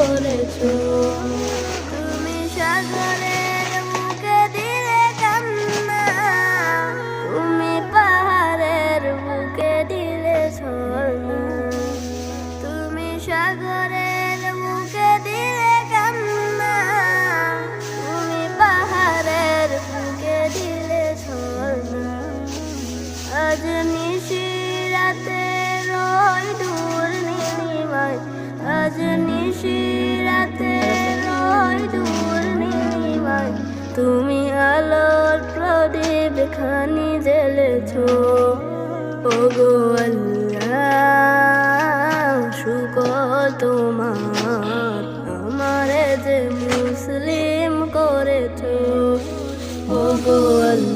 করেছো। তুমি সাগরের বুকে দিলে কান্না, তুমি পাহাড়ের বুকে দিলে ঝর্ণা। তুমি সাগরের বুকে দিলে কান্না, তুমি পাহাড়ের বুকে দিলে ঝর্ণা। আজ নিশিরাতে রয় দূর নীলিমায়, আজ নিশিরাতে রয় দূর নীলিমায়, তুমি আলোর প্রদীপ খানি জ্বেলেছো। ওগো আল্লাহ শুকর তোমার, আমারে যে মুসলিম করেছো। ওগো আল্লাহ